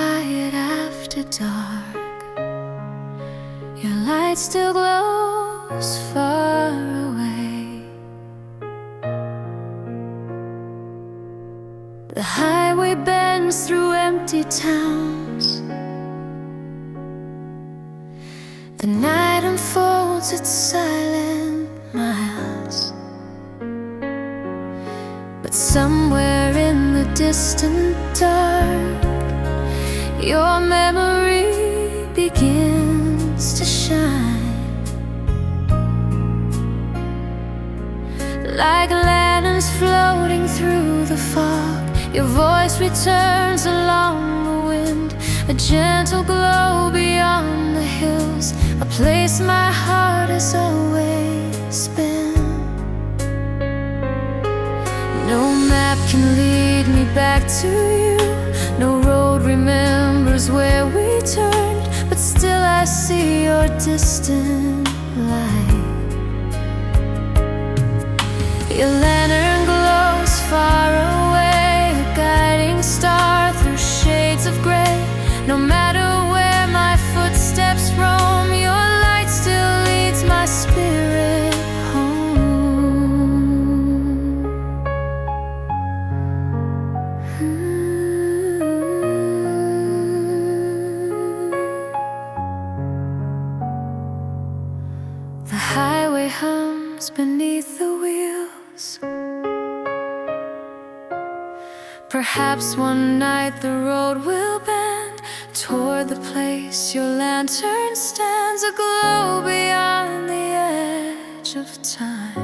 quiet after dark. Your light still glows far away. The highway bends through empty towns. The night unfolds its silent miles. But somewhere in the distant dark, your memory begins to shine. Like lanterns floating through the fog, your voice returns along the wind, a gentle glow beyond the hills, a place my heart has always been. No map can lead me back to you, no road remembers where we turned, but still I see your distant light. Your lantern glows far away, a guiding star through shades of gray. No matter where my footsteps roam, your light still leads my spirit home. The highway hums beneath the wheels. Perhaps one night the road will bend toward the place your lantern stands, aglow beyond the edge of time.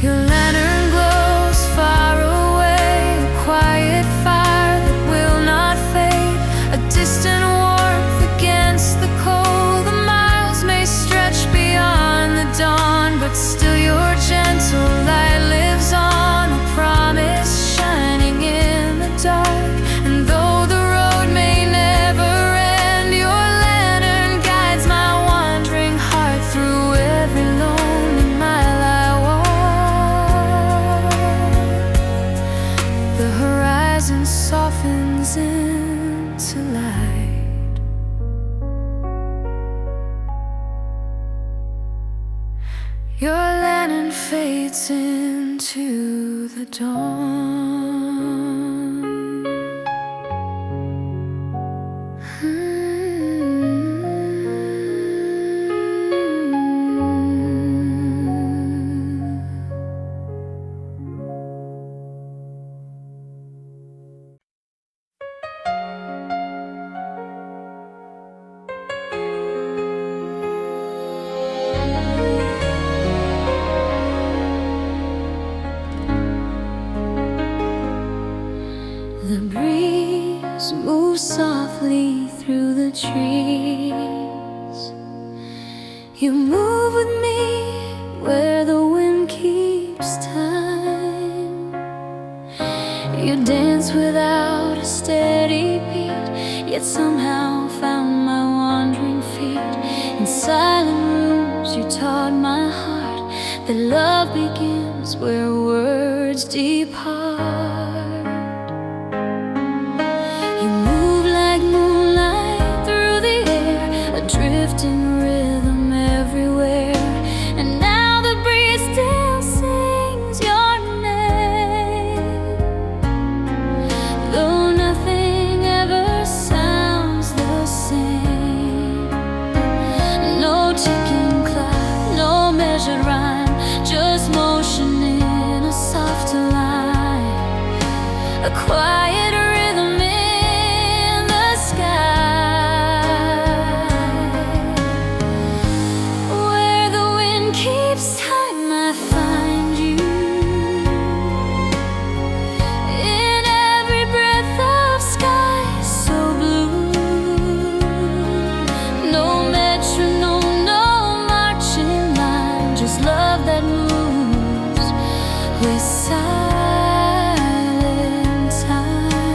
Your lantern glows far away, a quiet fire that will not fade, a distant warmth against the cold. The miles may stretch beyond the dawn, but still your gentle light lives on, a promise shining in the dark. And though the road may never end, your lantern guides my wandering heart through every lonely mile I walk. The horizon softens into light. Your lantern fades into the dawn. The breeze moves softly through the trees. You move with me where the wind keeps time. You dance without a steady beat, yet somehow found my wandering feet. In silent rooms you taught my heart that love begins where words depart. Drifting rhythm everywhere, and now the breeze still sings your name. Though nothing ever sounds the same, no ticking clock, no measured rhyme, just motion in a soft line, a quiet rhythm in the sky. With silent time.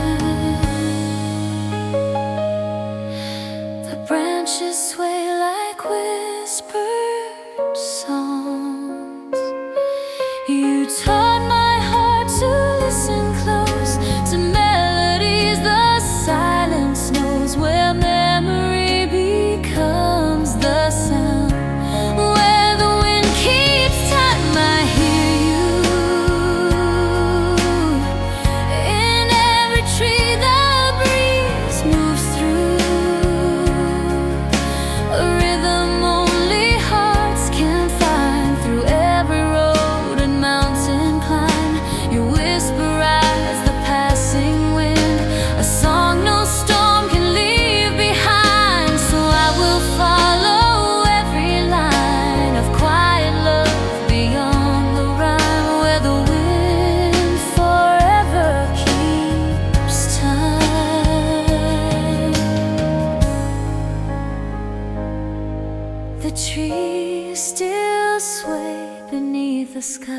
the sky,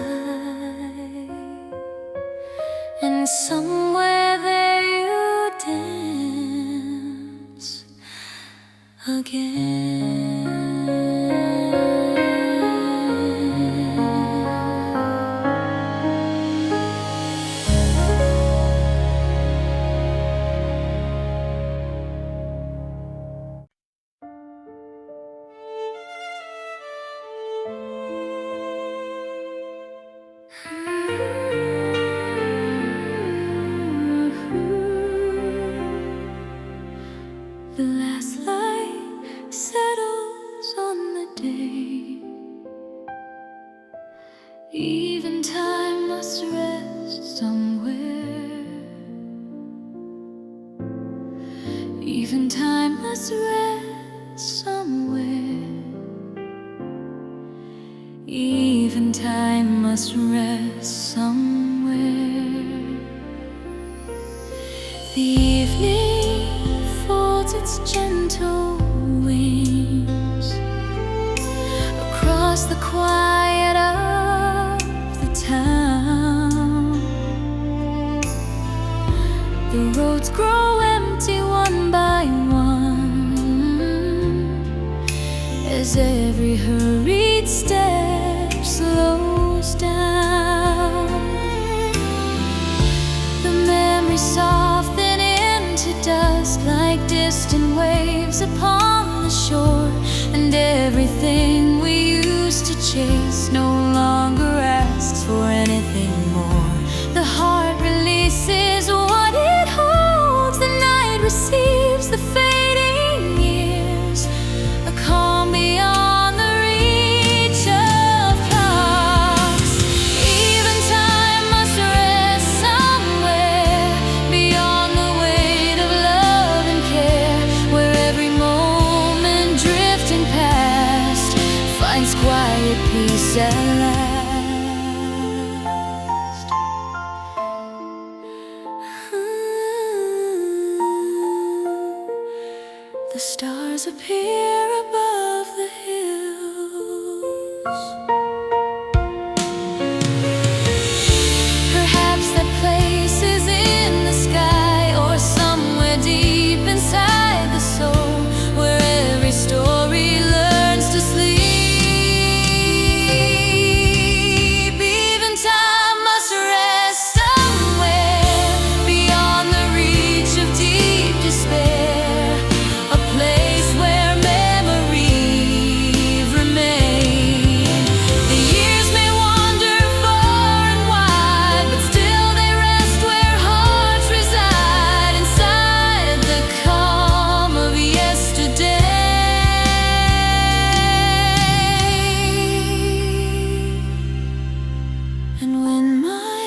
and somewhere there you dance again. The last light settles on the day. Even time must rest somewhere. Even time must rest somewhere. Even time must rest somewhere. The evening folds its gentle wings across the quiet of the town. The roads grow empty one by one as every hurried step slows down. The memories soften into dust like distant waves upon the shore, and everything we used to chase no longer asks for anything more. The heart releases what it holds, the night receives the fading years, a calm beyond the reach of clocks. Even time must rest somewhere beyond the weight of love and care, where every moment drifting past finds quiet peace at last. The stars appear above the hills. Perhaps that place is in the sky, or somewhere deep inside the soul, where every story learns to sleep. Even time must rest somewhere beyond the reach of deep despair, a place where memories remain. The years may wander far and wide, but still they rest where hearts reside, inside the calm of yesterday. And when my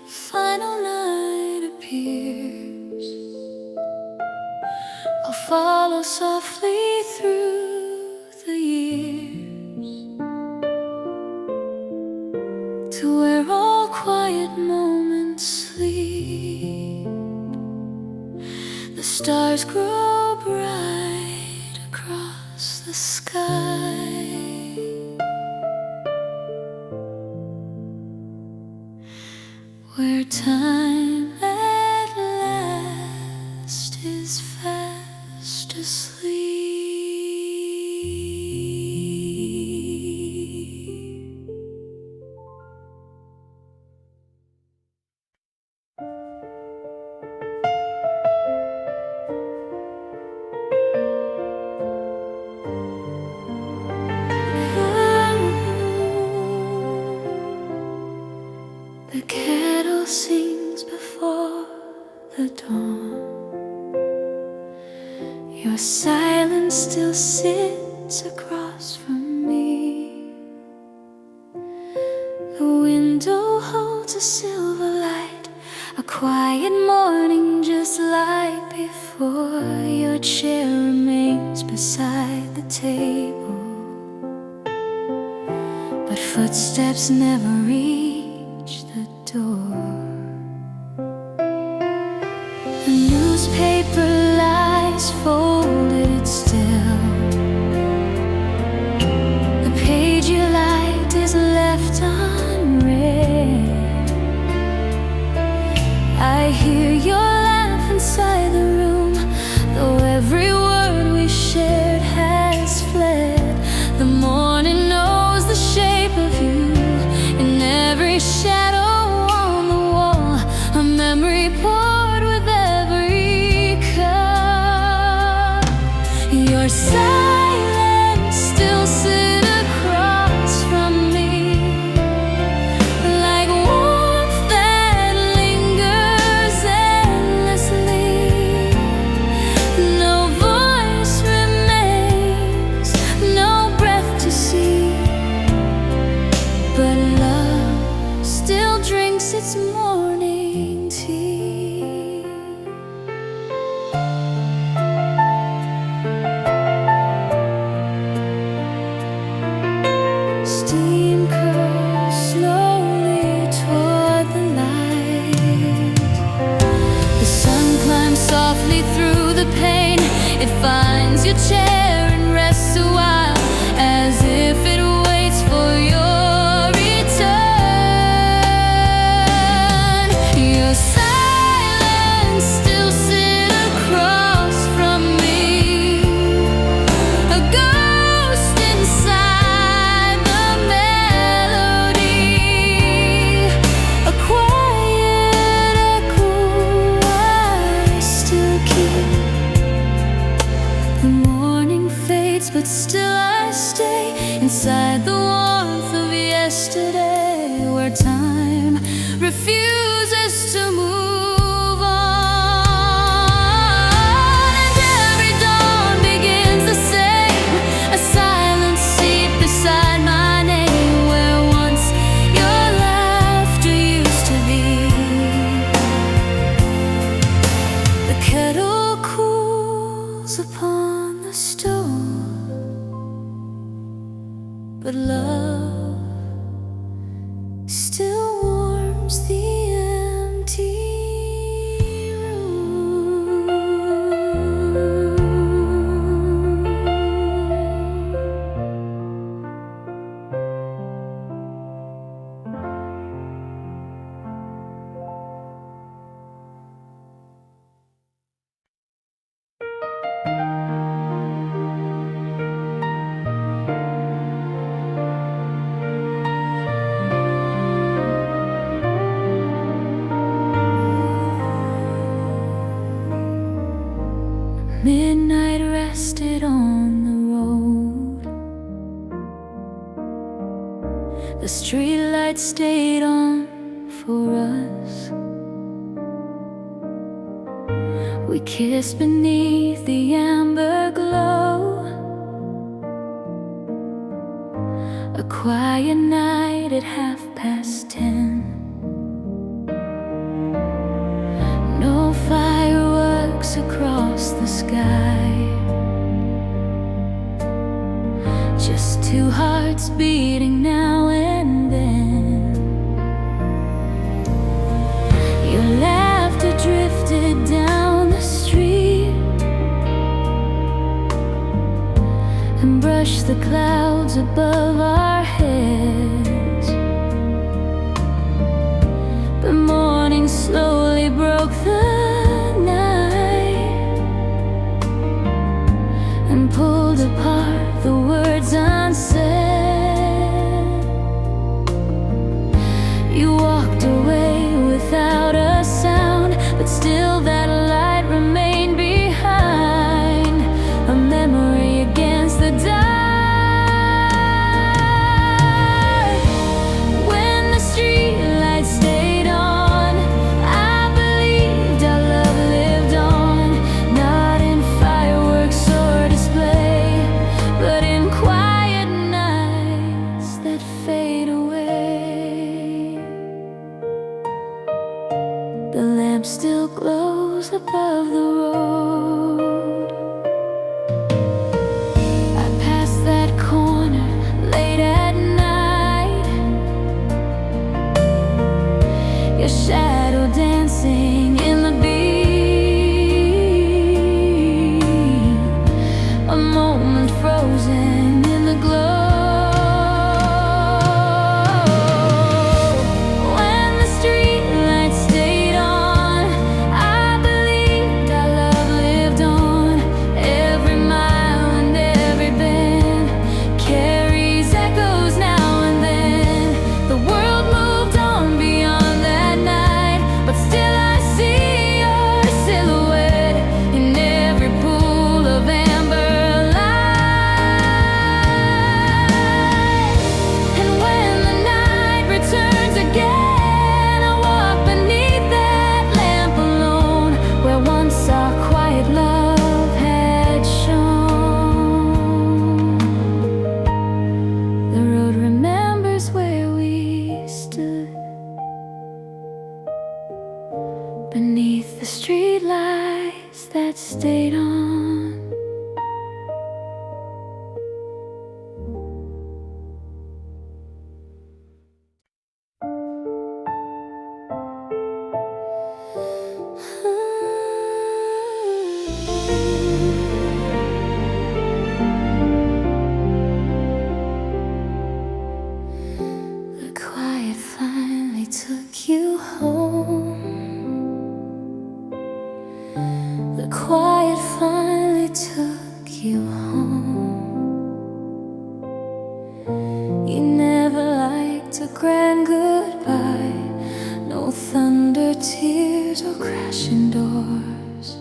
final night appears, I'll follow softly through the years to where all quiet moments sleep. The stars grow bright across the sky, where time at last is fast asleep. The kettle sings before the dawn. Your silence still sits across from me. The window holds a silver light, a quiet morning just like before. Your chair remains beside the table, but footsteps never reach the door. The newspaper lies folded still. The page you liked is left on slowly through the pain. It finds your chair and rests a while, as if it waits for your return. Your silence still sit across from me, a ghost inside the melody, a quiet echo I still keep. The morning fades, but still I stay inside the warmth of yesterday, where time refuses to move on. And every dawn begins the same, a silent seat beside my name, where once your laughter used to be. The kettle cools upon the stove, but love still warms the empty room. Midnight rested on the road. The streetlights stayed on for us. We kissed beneath the amber glow, a quiet night at 10:30. No fireworks across the sky, just two hearts beating now and then. Your laughter drifted down the street and brushed the clouds above our heads. But morning slowly broke the night and pulled apart the words unsaid. You walked away without a sound, but still that light remained behind, a memory against the dark. When the streetlights stayed on, I believed our love lived on, not in fireworks or display, but in quiet nights that fade away. The lamp still glows above the road. I passed that corner late at night, your shadow dancing in the beam, a moment frozen in the glow. When the streetlights stayed on, I believed our love lived on. Every mile and every bend carries echoes now and then. The world moved on beyond that night, but still I see your silhouette in every pool of amber light. And when the night returns again, I walk beneath that lamp alone, where once our quiet love had shone. The road remembers where we stood, beneath the streetlights that stayed on. quiet finally took you home, you never liked a grand goodbye. No thunder, tears, or crashing doors.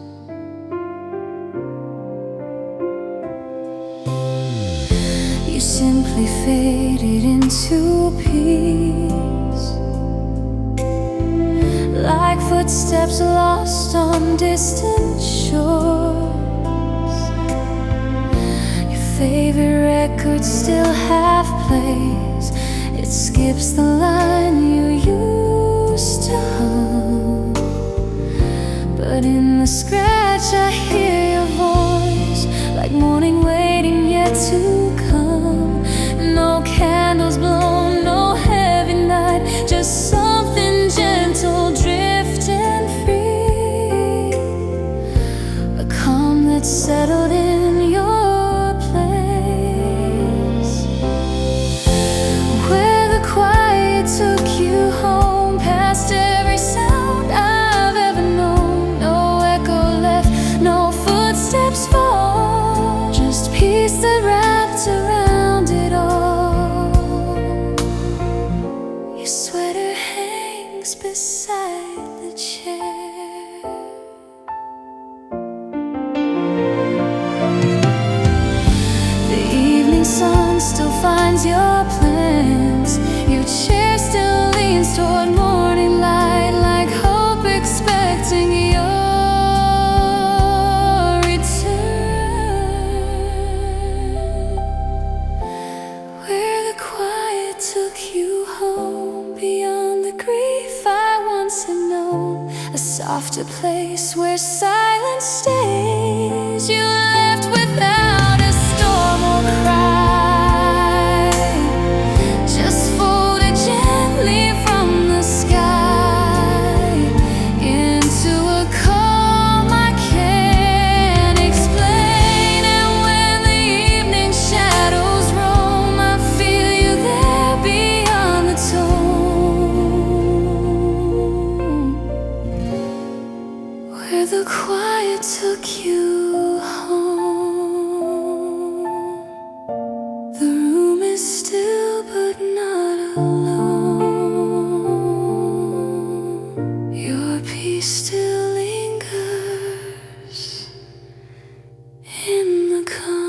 You simply faded into peace, like footsteps lost on distant shores. Your favorite record still half plays, it skips the line you used to hum. But in the scratch I hear your voice, like morning waiting yet to come. No candles blown, no heavy night, just something gentle drifting free. A calm that settled in your place, where the quiet took you home, past every sound I've ever known. No echo left, no footsteps fall, just peace that wrapped around it all. Your sweater hangs beside the chair. The evening sun still finds your plans, your chair still leans toward morning light, like hope expecting your return. Where the quiet took you home, beyond the grief I once had known, a softer place where silence stays. You left without a storm or cry, just folded gently from the sky into a calm I can't explain. And when the evening shadows roam, I feel you there beyond the tone, where the quiet took you home. The room is still but not alone. Your peace still lingers in the calm.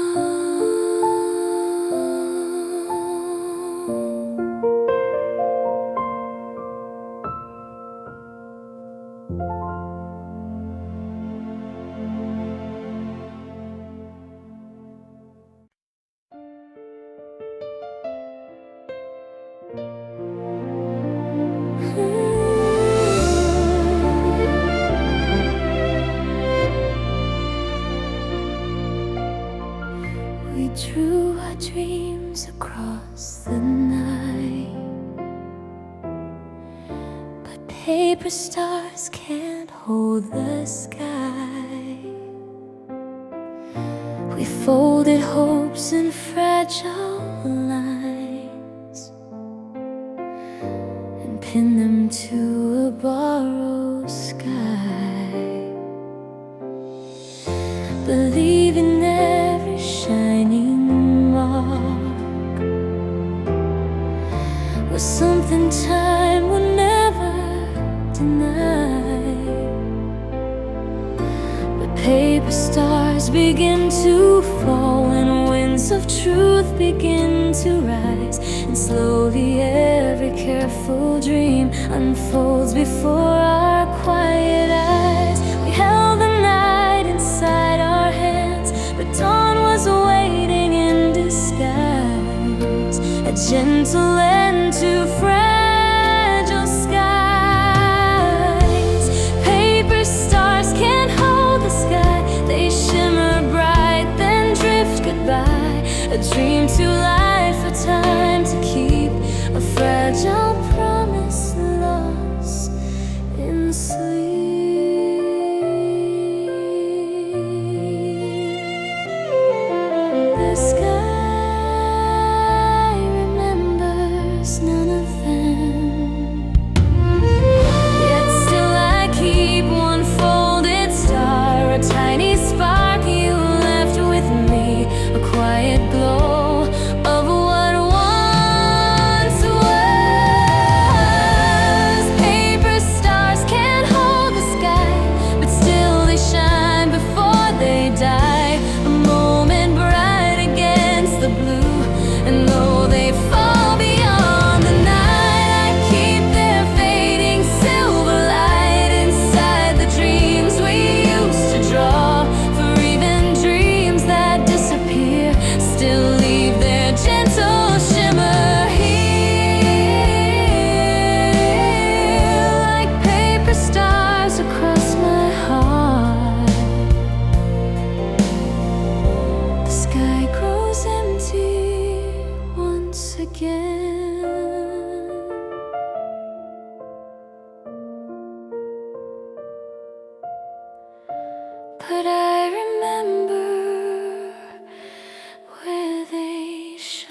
We drew our dreams across the night, but paper stars can't hold the sky. We folded hopes in fragile lines and pinned them to a borrowed sky, believing every shining mark was something time would never deny. But paper stars begin to fall when winds of truth begin to rise, and slowly every careful dream unfolds before our quiet eyes. We held the night inside our hands, but dawn was waiting in disguise, a gentle end to fragile skies. Paper stars can't hold the sky, they shimmer bright then drift goodbye. A dream to life, a time to keep, a fragile promise lost in sleep. The sky remembers none of them, yet still I keep one folded star, a tiny but I remember where they shone.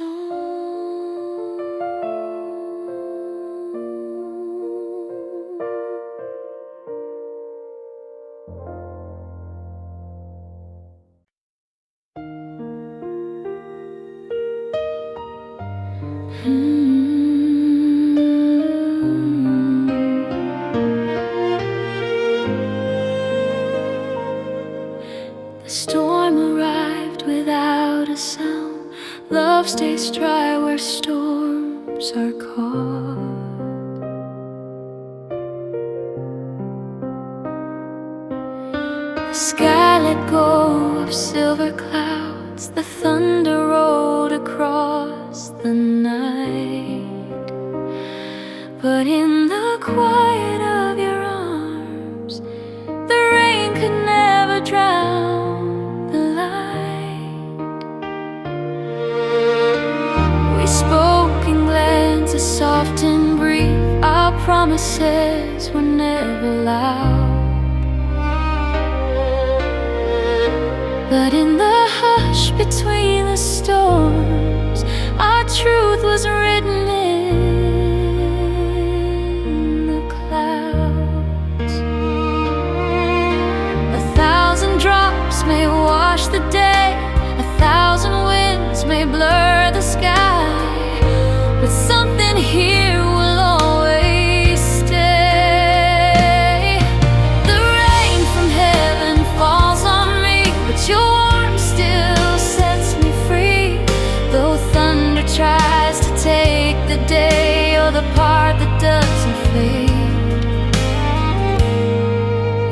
The storm arrived without a sound. Love stays dry where storms are caught. The sky let go of silver clouds. The thunder rolled across the night. But in the quiet of your arms, the rain could never drown the light. We spoke in glances soft and brief. Our promises were never loud. But in the hush between the storms, our truth was written in the clouds. 1,000 drops may wash the day, 1,000 winds may blur the sky, but something here will always stay. The rain from heaven falls on me, but your warmth still sets me free. Though thunder tries to take the day, you're the part that doesn't fade.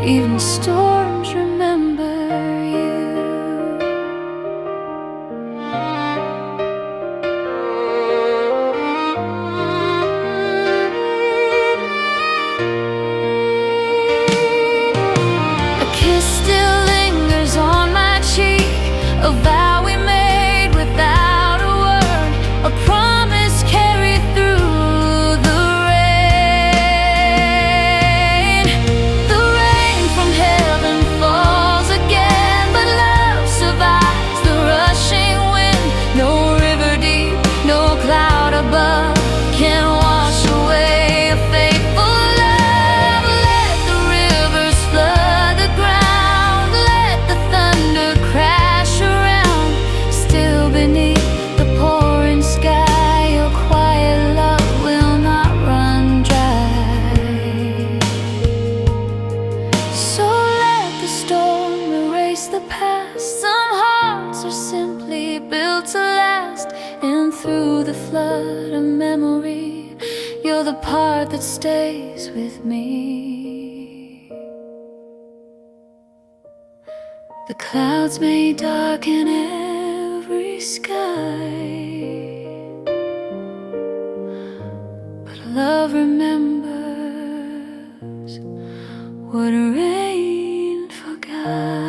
Even storms remember you. A kiss still lingers on my cheek, a vow we made without a word, a promise carried through the rain. The rain from heaven falls again, but love survives the rushing wind. No river deep, no cloud above can wash away a faithful love. Let the rivers flood the ground, let the thunder crash around. Still beneath the pouring sky, your quiet love will not run dry. So let the storm erase the past. Some hearts are simply built to last, and through the flood of memory, you're the part that stays with me. The clouds may darken every sky, but love remembers what rain forgot.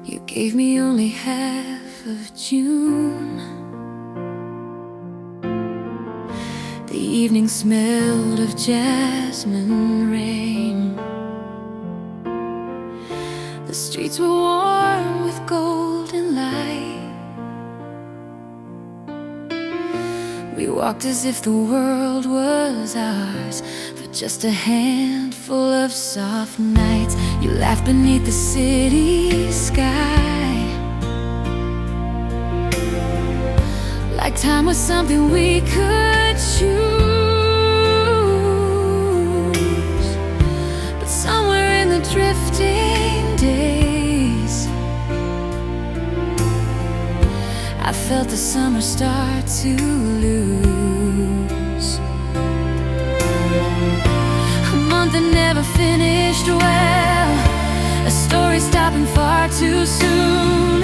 You gave me only half of June. The evening smelled of jasmine rain. The streets were warm with golden light. We walked as if the world was ours for just a handful of soft nights. You laughed beneath the city sky, like time was something we could choose. But somewhere in the drifting days, I felt the summer start to lose. A month that never finished well, a story stopping far too soon,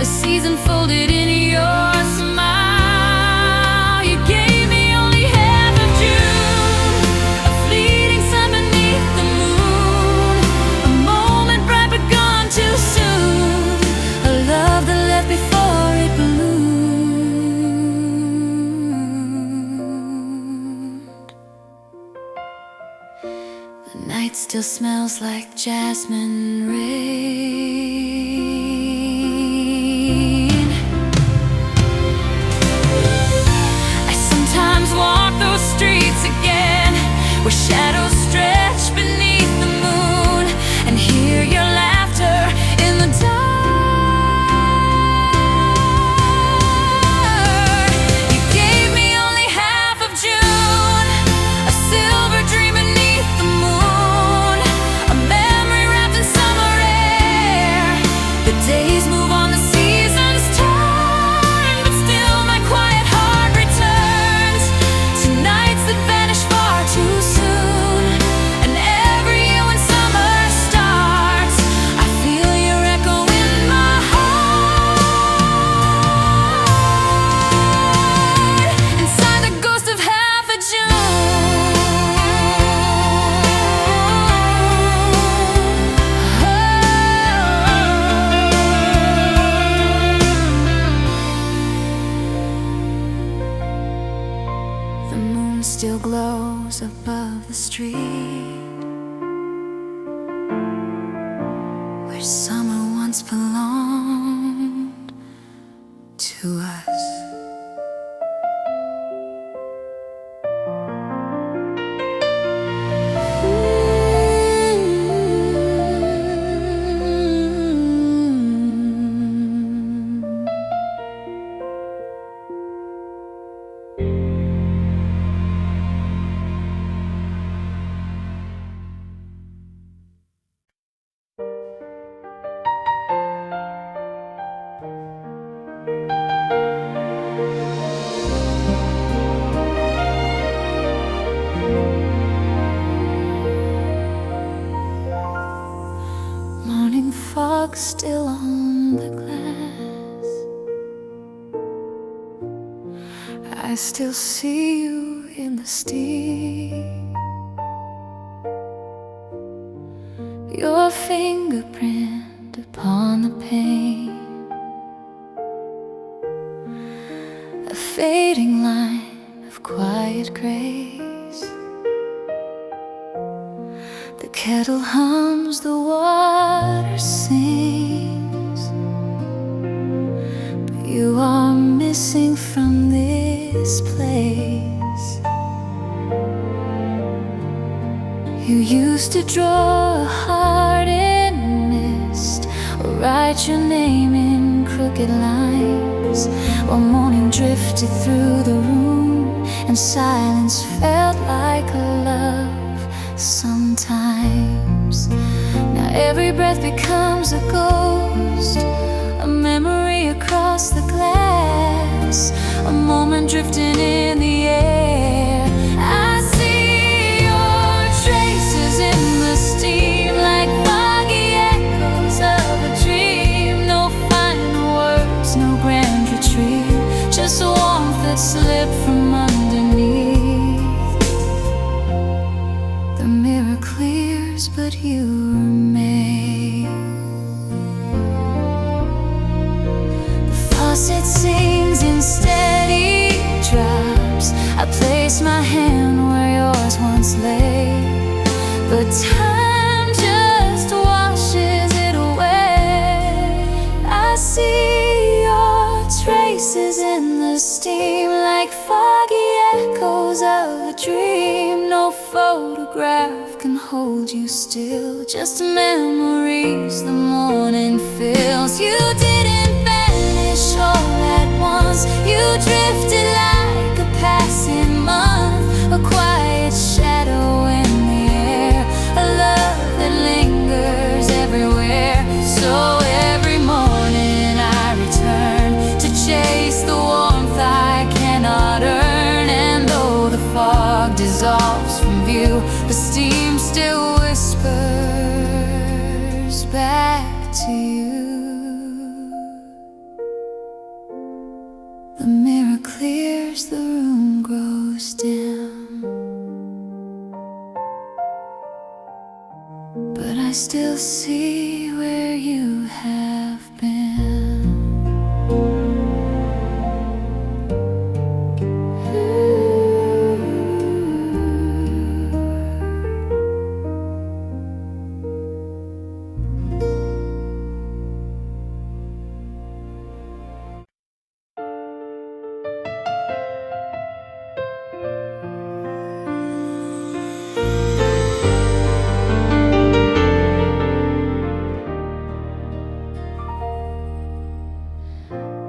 a season folded in your smile. You gave me only half of June, a fleeting sun beneath the moon, a moment bright but gone too soon, a love that left before it bloomed. The night still smells like jasmine rain. I sometimes walk those streets again, where shadows stretch beneath the moon, and hear your laughter in the dark. You gave me only half of June, a silver dream beneath the moon, a memory wrapped in summer air. The days move on, the seasons turn, but still my quiet heart returns to nights that vanish far too soon. And every year when summer starts, I feel your echo in my heart, inside the ghost of half a June. The moon still glows above the street, where summer once belonged to us. Morning fog still on the glass, I still see you in the steam, your fingerprint upon the pane, a fading line of quiet grace. The kettle hums, the water sings, but you are missing from this place. You used to draw a heart in mist, or write your name in crooked lines, while morning drifted through the room, and silence felt like a love sometimes. Now every breath becomes a ghost, a memory across the glass, a moment drifting in the air. I see your traces in the steam, like foggy echoes of a dream. No final words, no grand retreat, just a warmth that slipped from underneath. The mirror clears, but you remain. The faucet sings in steady drops. I place my hand where yours once lay, but time just washes it away. I see your traces in the steam, like foggy echoes of a dream. No photograph can hold you still, just memories the morning fills. You didn't vanish all at once, you drifted like a passing month, a quiet shadow in the air, a love that lingers everywhere. So every morning I return to chase the warmth I cannot earn, and though the fog dissolves from view, the steam still but I still see where you have been.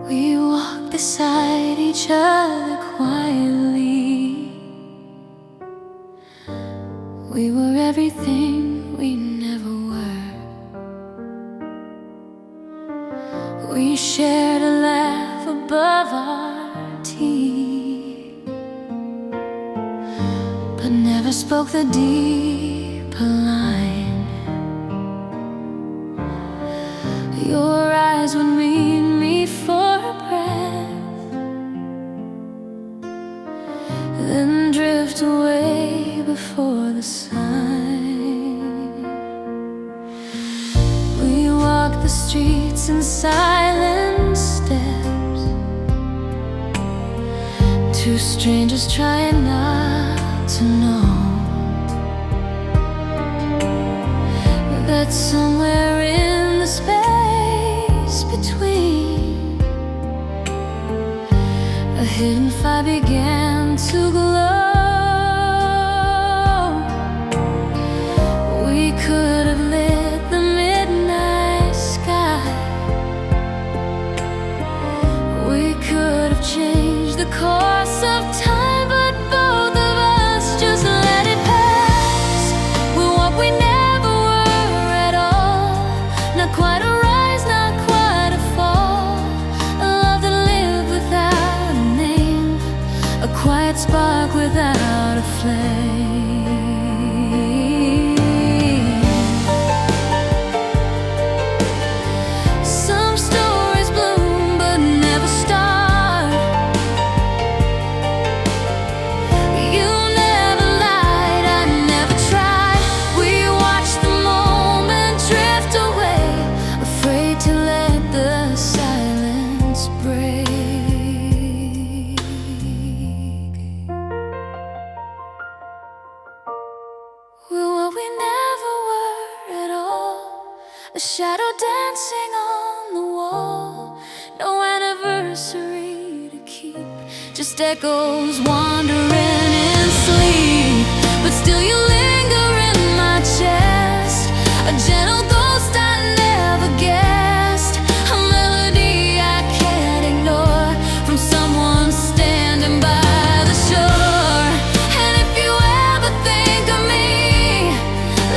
We walked beside each other quietly. We were everything we never were. We shared a laugh above our tea, but never spoke the deeper line. Your eyes would meet me for a breath, then drift away before the sun. We walked the streets in silent steps, two strangers trying not to know that somewhere in the space between, a hidden fire began to glow. We could have lit the midnight sky. We could have changed the course of time, but both of us just let it pass. We're what we never were at all. Not quite a rise, not quite a fall. A love that lived without a name, a quiet spark without a flame. Some stories bloom but never start. You never lied, I never tried. We watched the moment drift away, afraid to let the silence break. We're what we never were at all, a shadow dancing on the wall. No anniversary to keep, just echoes wandering in sleep. But still you linger in my chest, a gentle ghost I never guessed, a melody I can't ignore from someone standing by the shore. And if you ever think of me,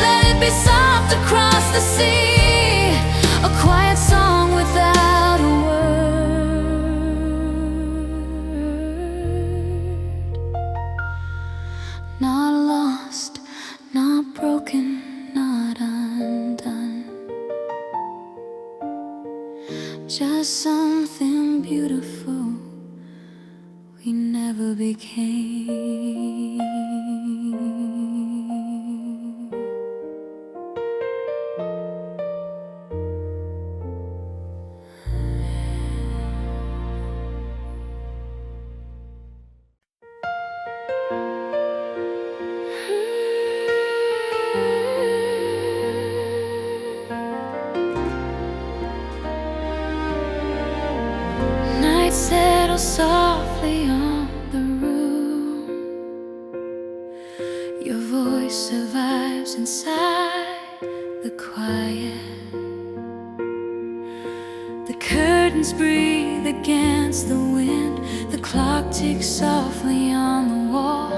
let it be soft across the sea, a quiet song without a word. Not lost, not broken, not undone. Just something beautiful we never became. Night settles softly on the room. Your voice survives inside the quiet. The curtains breathe against the wind. The clock ticks softly on the wall.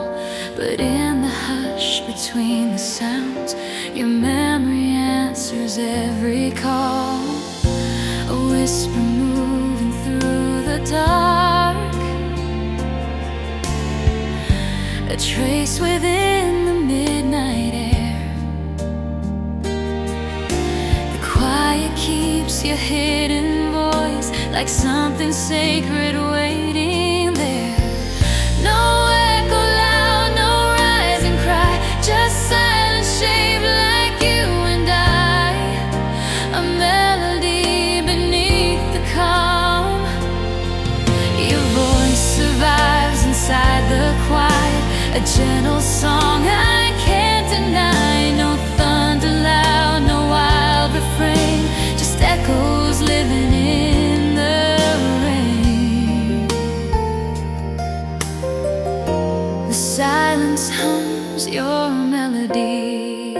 But in the hush between the sounds, your memory answers every call. A whisper moving through the dark, a trace within the midnight air. The quiet keeps your hidden voice like something sacred waiting there. No echo loud, no rising cry, just silence shaped like you gentle song I can't deny. No thunder loud, no wild refrain, just echoes living in the rain. The silence hums your melody.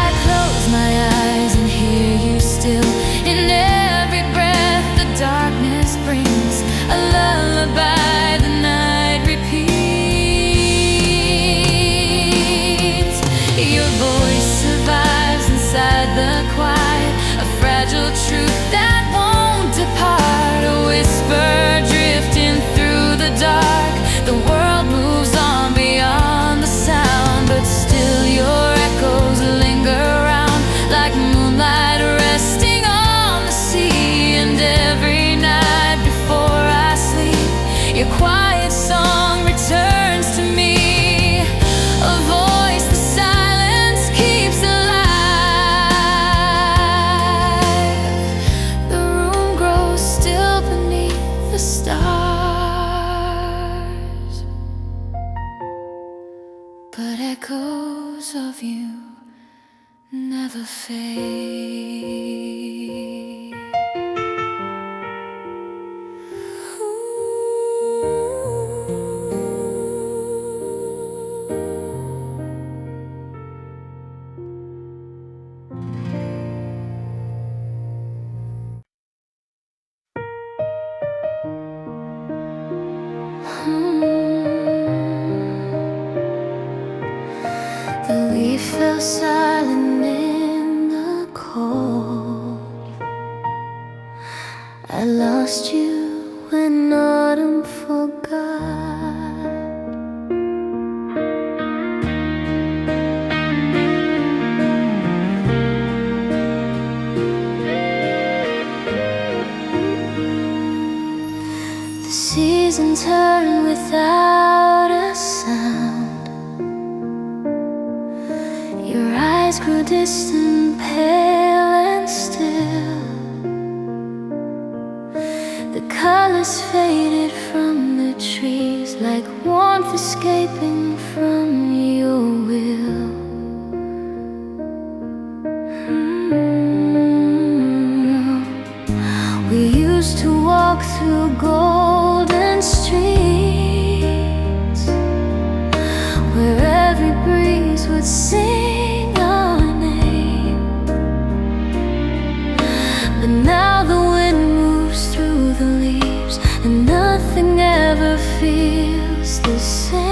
I close my eyes and hear you still. In every breath the darkness brings a lullaby the night repeats. Your voice survives inside the quiet, a fragile truth that won't depart. A whisper drifting through the dark. The world moves on beyond the sound, but still your echoes linger around like moonlight resting on the sea. And every night before I sleep, your quiet song returns to me. A voice the silence keeps alive. The room grows still beneath the stars, but echoes of you never fade. The leaf fell silent in the cold. I lost you when autumn forgot. The seasons turn without a sound. Your eyes grew distant, pale and still. The colors faded from the trees like warmth escaping from your will. We used to walk through golden streets where every breeze would sing our name. But now the wind moves through the leaves and nothing ever feels the same.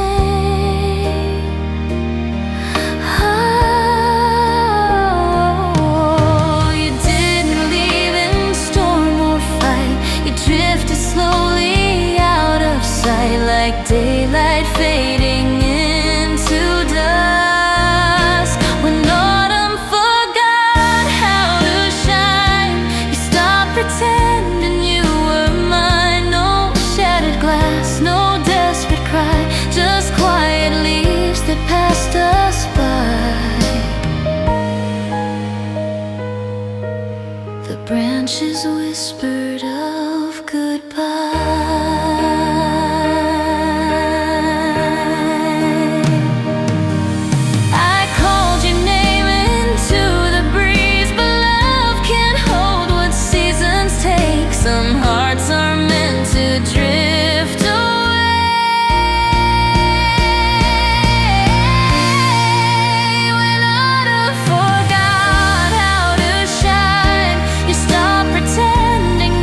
Oh, you didn't leave in storm or fight. You drifted slowly out of sight like daylight fading into dusk. When autumn forgot how to shine, you stopped pretending you were mine. No shattered glass, no desperate cry, just quiet leaves that passed us by. The branches whispered of goodbye. I called your name into the breeze, but love can't hold what seasons take. Some hearts are meant to drift away. When autumn forgot how to shine, you stopped pretending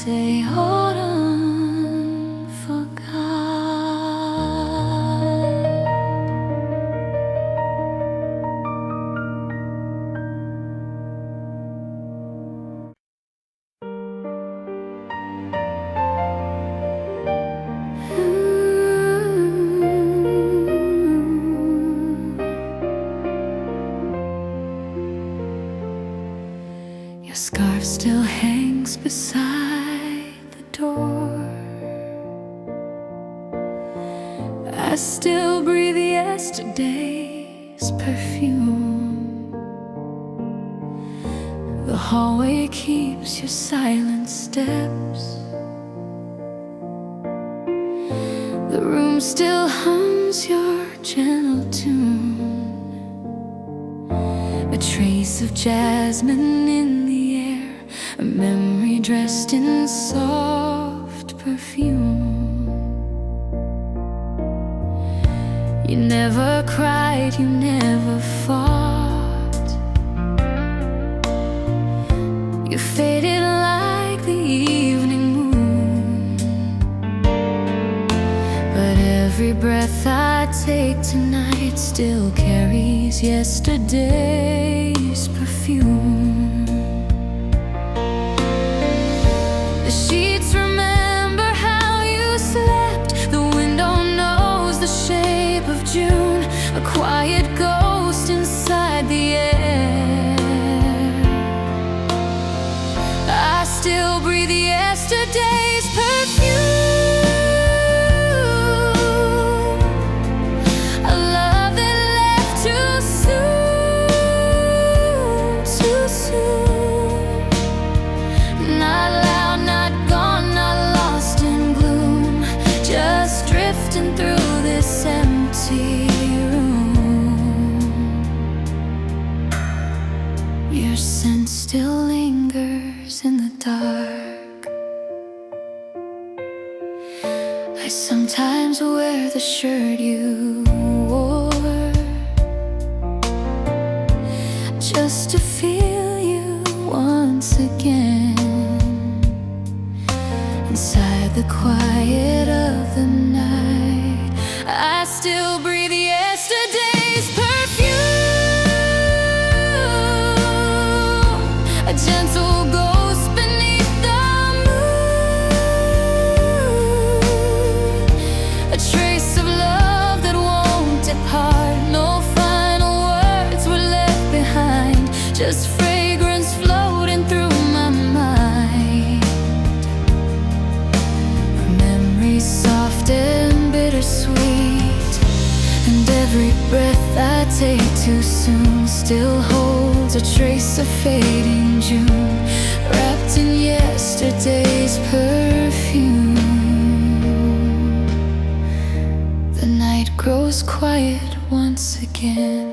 day autumn forgot. Your scarf still hangs beside the door. I still breathe yesterday's perfume. The hallway keeps your silent steps. The room still hums your gentle tune. A trace of jasmine in the air, a memory dressed in soft perfume. You never cried, you never fought. You faded like the evening moon. But every breath I take tonight still carries yesterday's perfume. The sheets remember how you slept. The window knows the shape of June, a quiet ghost inside the air. I still breathe yesterday's perfume. Your scent still lingers in the dark. I sometimes wear the shirt you wore, just to feel you once again. Inside the quiet of the night, I still breathe yesterday's perfume. A gentle ghost beneath the moon, a trace of love that won't depart. No final words were left behind, just fragrance floating through my mind. Memories soft and bittersweet, and every breath I take too soon still holds a trace of fading June, wrapped in yesterday's perfume. The night grows quiet once again,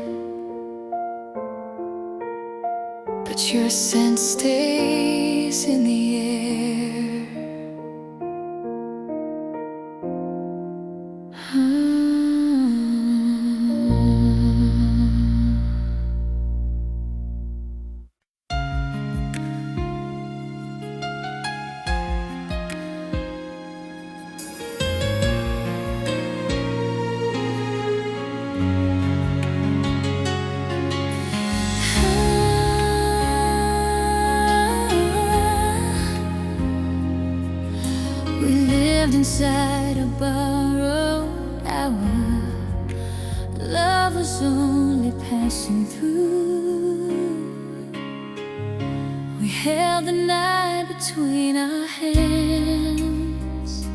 but your scent stays in the air. We lived inside a borrowed hour. Love was only passing through. We held the night between our hands,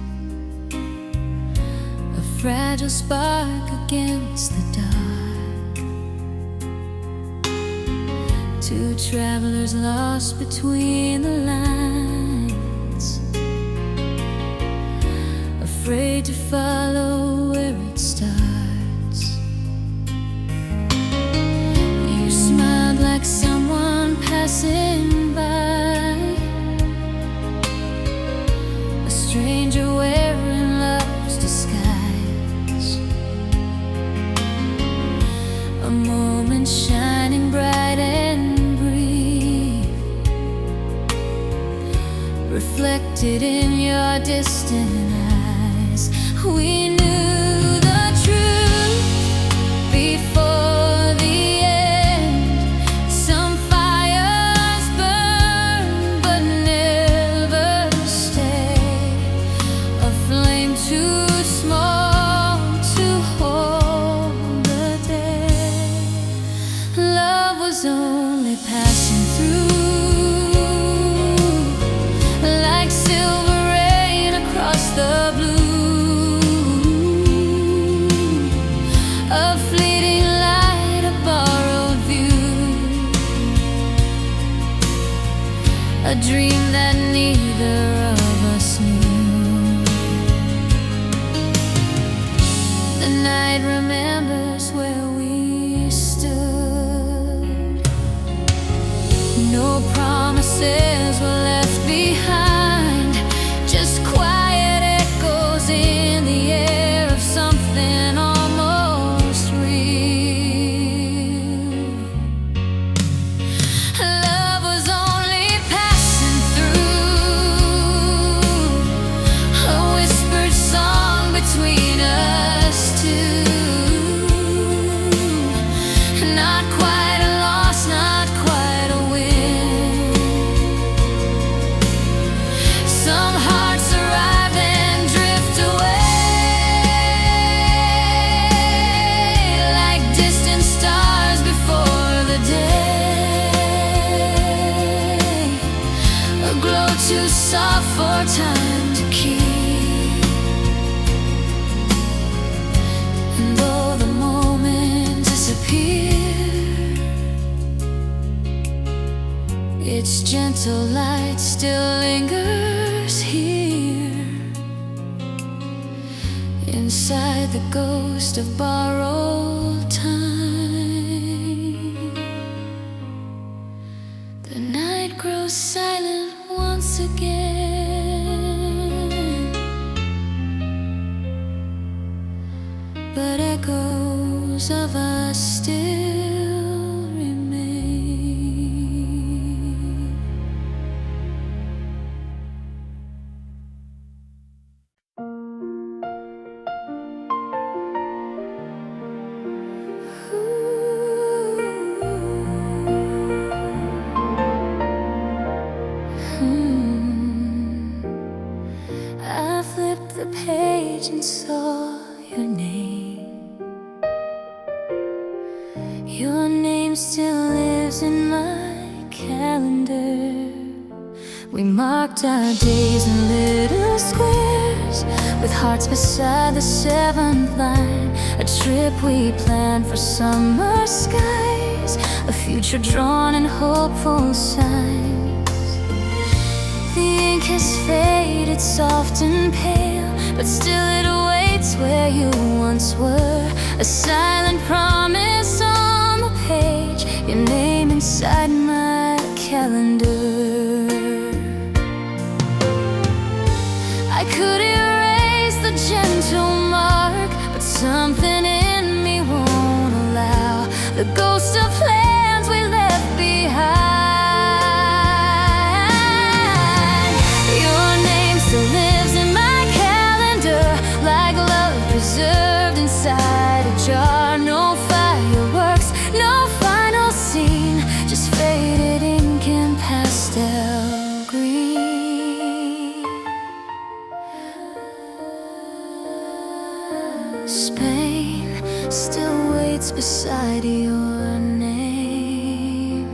a fragile spark against the dark. Two travelers lost between the lines, afraid to follow where it starts. You smiled like someone passing by, a stranger wearing love's disguise. A moment shining bright and brief, reflecting reflected in your distant eyes. We knew the truth before the end. Some fires burn but never stay, a flame too small to hold the day. Love was only passing through, the blue, a fleeting light, a borrowed view, a dream that neither of us knew. The night remembers where we stood. No promises were left behind, just quiet in the air of something almost real. Love was only passing through, a whispered song between us two. Not quite a loss, not quite a win. Some hearts arrive and drift away, like distant stars before the day, a glow too soft for time to keep. And though the moment disappeared, its gentle light still lingers here, inside the ghost of borrowed time. The night grows silent once again, but echoes of us still remain. I flipped the page and saw your name. Your name still lives in my calendar. We marked our days in little squares, with hearts beside the seventh line. A trip we planned for summer skies, a future drawn in hopeful signs. The ink has faded, soft and pale, but still it waits where you once were. A silent promise on the page, your name inside my calendar. I could erase the gentle mark, but something in me won't allow the ghost of plans we left behind. Your name still lives in my calendar, like love preserved inside a jar. No fireworks, no final scene, just faded ink and pastel green. Spain still waits beside your name.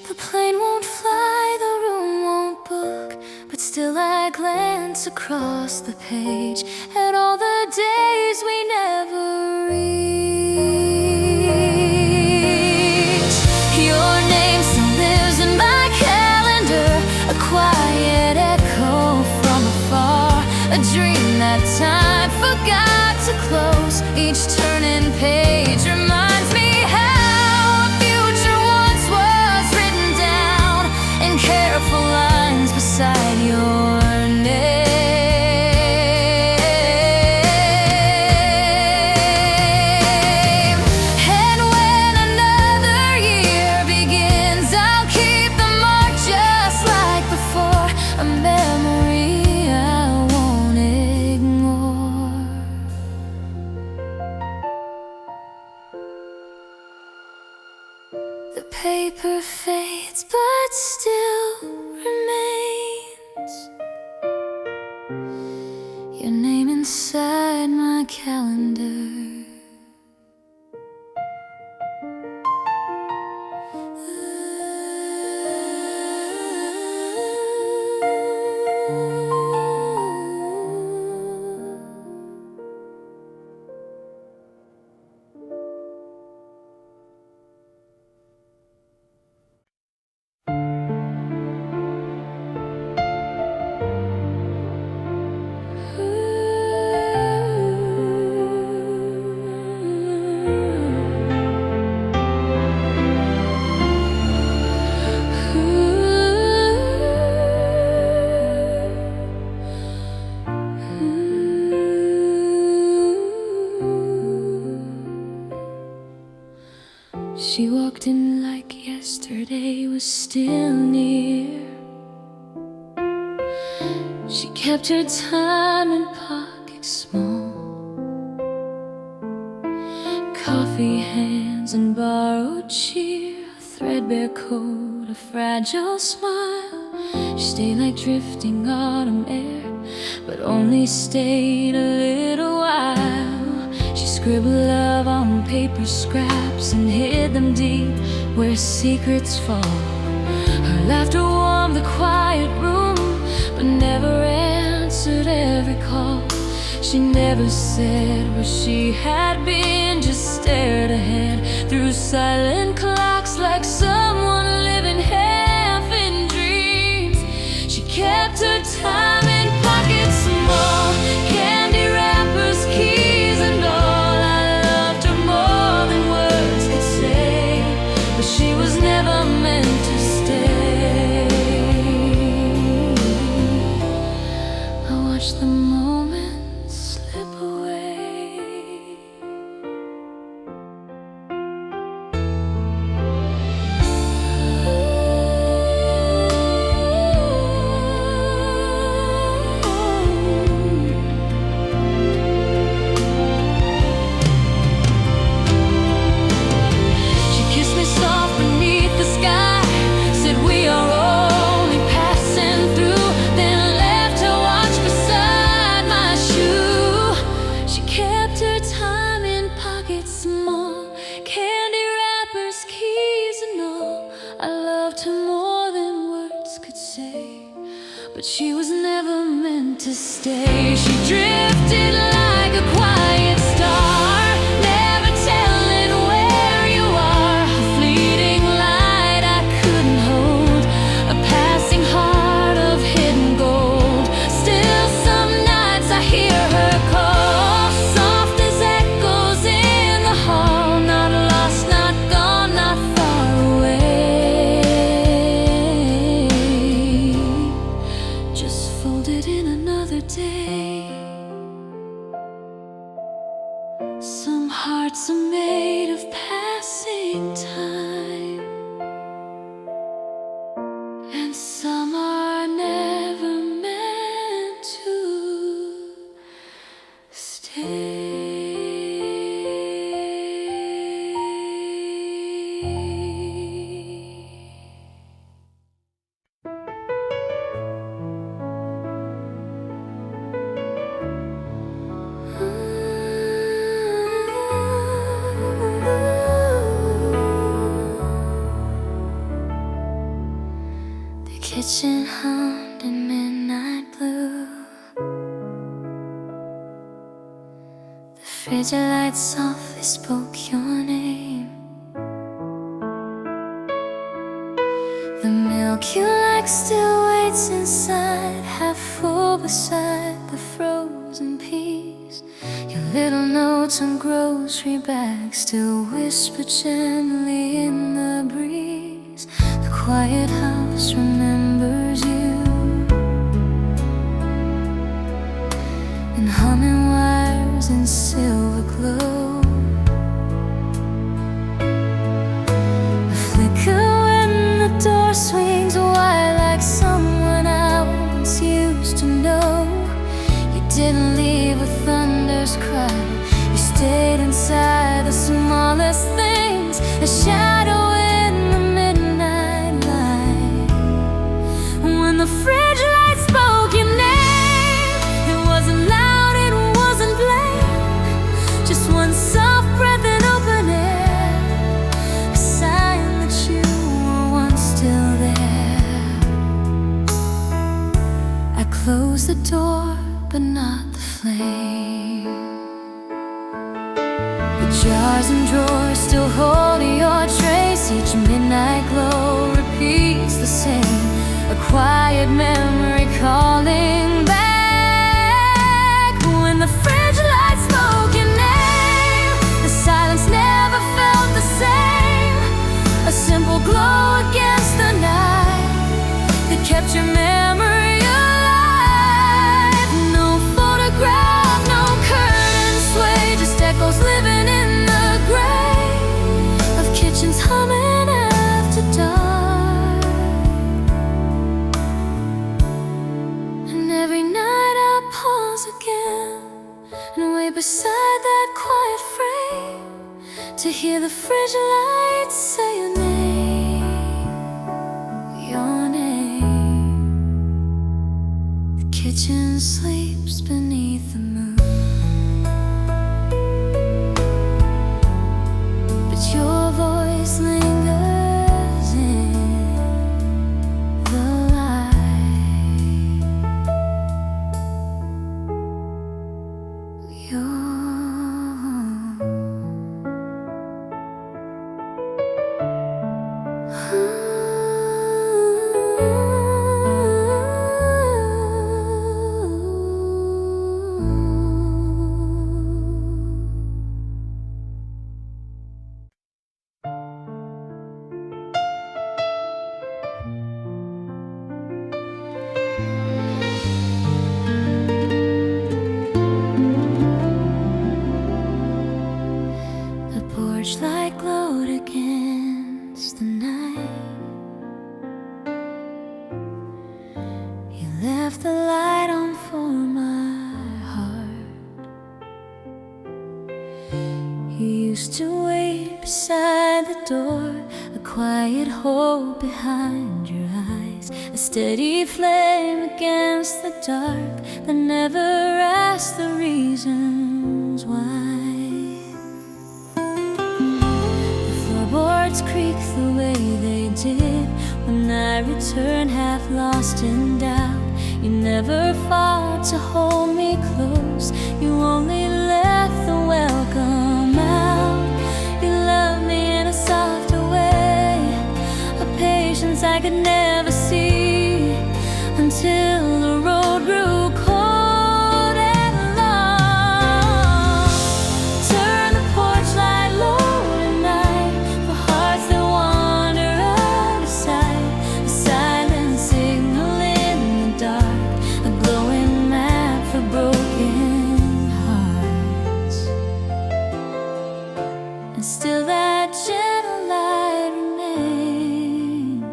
The plane won't fly, the room won't book, but still I glance across the page at all the days we never reach. Your name still lives in my calendar, a quiet echo from afar, a dream that time forgot to close. Each turning page reminds me how a future once was written down in careful lines beside your name. And when another year begins, I'll keep the mark just like before. The paper fades but still remains your name inside my calendar. She walked in like yesterday was still near. She kept her time in pockets small, coffee hands and borrowed cheer, a threadbare coat, a fragile smile. She stayed like drifting autumn air, but only stayed a little while. She scribbled love on paper scraps and hid them deep where secrets fall. Her laughter warmed the quiet room, but never answered every call. She never said where she had been, just stared ahead through silent clocks like someone living half in dreams. She kept her time in pockets small, candy wrappers, keys and all. She was never meant to stay. I watched the moments slip away. But she was never meant to stay. She drifted like a quiet star, never telling where you are. A fleeting light I couldn't hold, a passing heart of hidden gold. Still some nights I hear her call, soft as echoes in the hall. Not lost, not gone, not far away. Folded in another day. Some hearts are made of passing time, and some are never meant to stay. Kitchen hummed in midnight blue. The fridge light softly spoke your name. The milk you like still waits inside, half full beside the frozen peas. Your little notes on grocery bags still whisper gently in the breeze. The quiet house remembers you, and humming wires in silver glow. A flicker when the door swings wide, like someone I once used to know. You didn't leave with thunder's cry, you stayed inside the smallest things. A shadow in the door, but not the flame. The jars and drawers still hold your trace. Each midnight glow repeats the same, a quiet memory calling back. When the fridge lights spoke your name, the silence never felt the same. A simple glow against the night that kept your memory alive. No photograph, no curtain sway, just echoes living in the gray of kitchens humming after dark. And every night I pause again and wait beside that quiet frame to hear the fridge lights say your name, your name. The kitchen sleeps beneath the moon, but your voice lingers in the light. Your the porch light glowed against the night. You left the light on for my heart. You used to wait beside the door, a quiet hope behind your eyes, a steady flame against the dark that never asked the reasons why. The floorboards creak the way they did when I returned, half lost in doubt. You never fought to hold me close, you only left the welcome out. You loved me in a softer way, a patience I could never see, until the road grew cold and long. Turn the porch light low tonight for hearts that wander out of sight. A silent signal in the dark, a glowing map for broken hearts. And still that gentle light remains.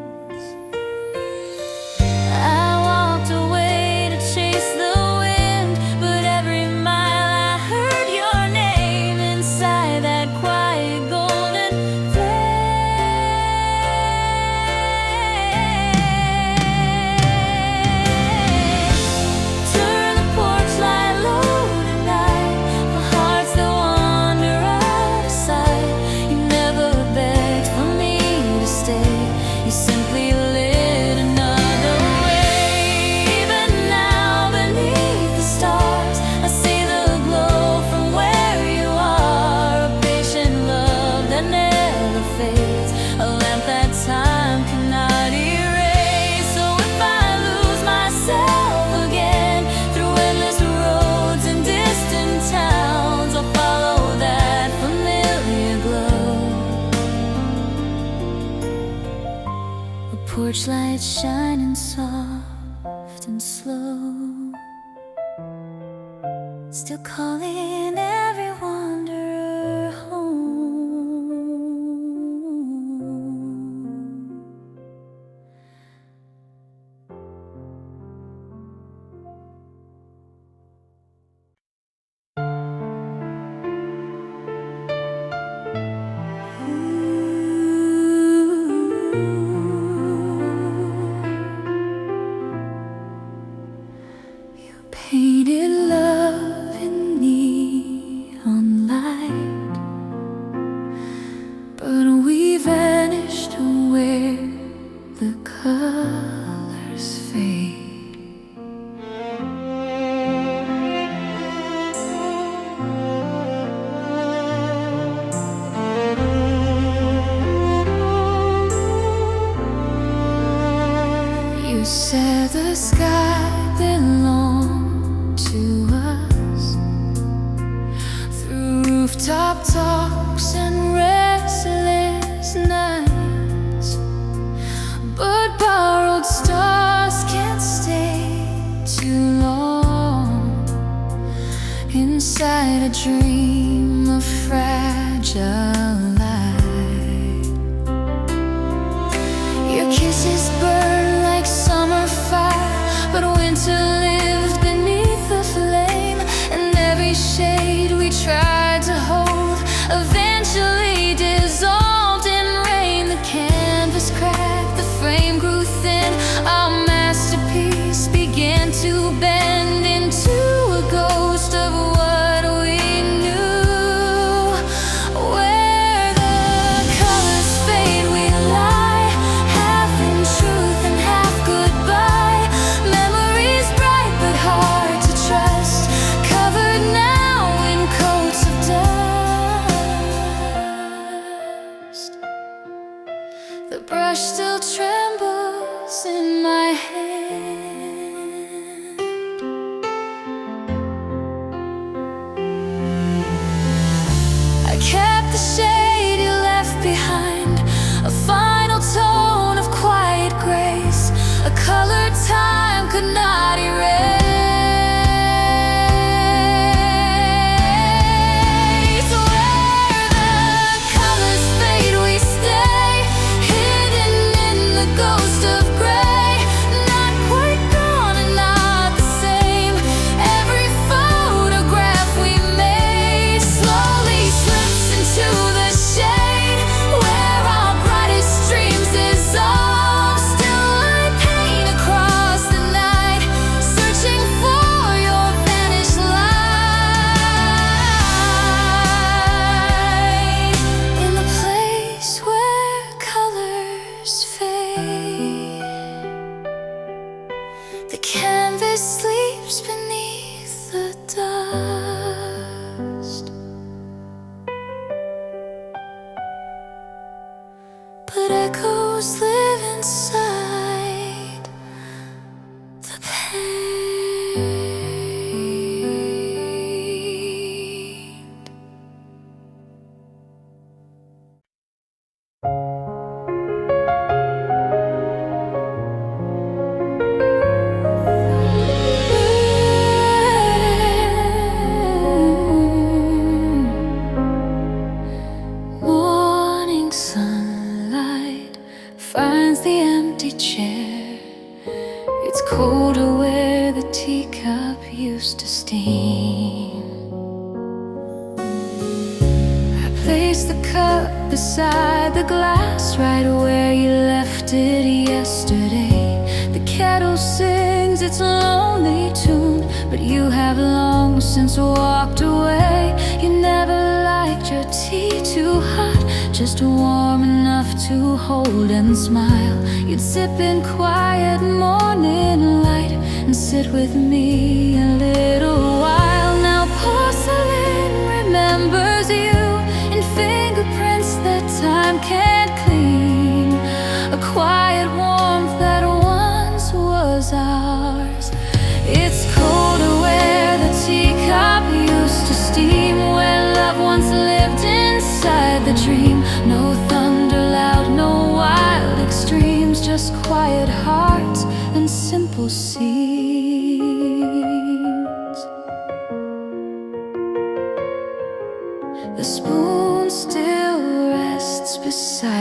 I walked away to chase the wind, but every mile I heard your name inside that quiet golden flame. Turn the porch light low tonight for hearts that wander out of sight. You never begged for me to stay, you simply lit another way. Even now beneath the stars, I see the glow from where you are, a patient love that never fades, a lamp that time cannot erase. So if I lose myself again through endless roads and distant towns, I'll follow that familiar glow. A porch light shining soft and slow, still calling every wanderer home. You painted love in neon where the sky belonged to us. Through rooftop talks and restless nights, but borrowed stars can't stay too long inside a dream of fragile light. Your kisses burn like summer fire, but winter lived beneath the flame. And every shade we tried to hold eventually dissolved in rain. The canvas cracked, the frame grew thin, our masterpiece began to bend into a ghost of what we knew. Where the colors fade, we lie, half in truth and half goodbye. Memories bright but hard to trust, covered now in coats of dust. The brush still trembles in my hand. I kept the shade you left behind, a final tone of quiet grace, a color time could not erase. Where the colors fade, we stay, hidden in the ghost of gray. Not quite gone and not the same. Every photograph we made slowly slips into the shade, where our brightest dreams dissolve. Still I paint across the night, searching for your vanished light. In the place where colors fade, the canvas sleeps beneath the dust, but echoes live inside the pain. Morning sunlight finds the empty chair. It's colder where the teacup used to steam. I place the cup beside the glass, right where you left it yesterday. The kettle sings its lonely tune, but you have long since walked away. You never liked your tea too hot, just warm enough to hold and smile. You'd sip in quiet morning light and sit with me a little while. Now porcelain remembers you in fingerprints that time can't clean, a quiet warmth that once was ours. It's colder where the teacup used to steam, where love once lived inside the dream. No thunder loud, no wild extremes, just quiet hearts and simple scenes. The spoon still rests beside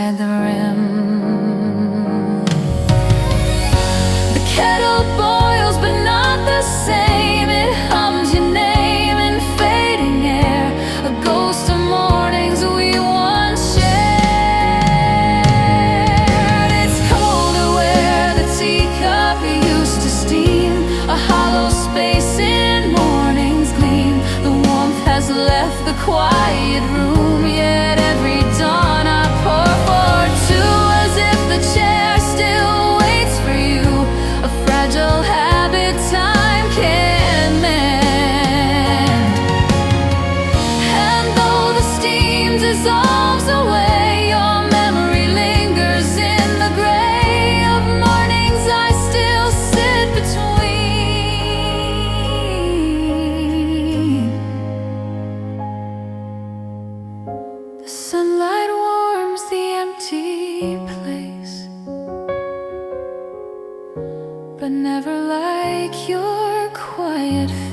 quiet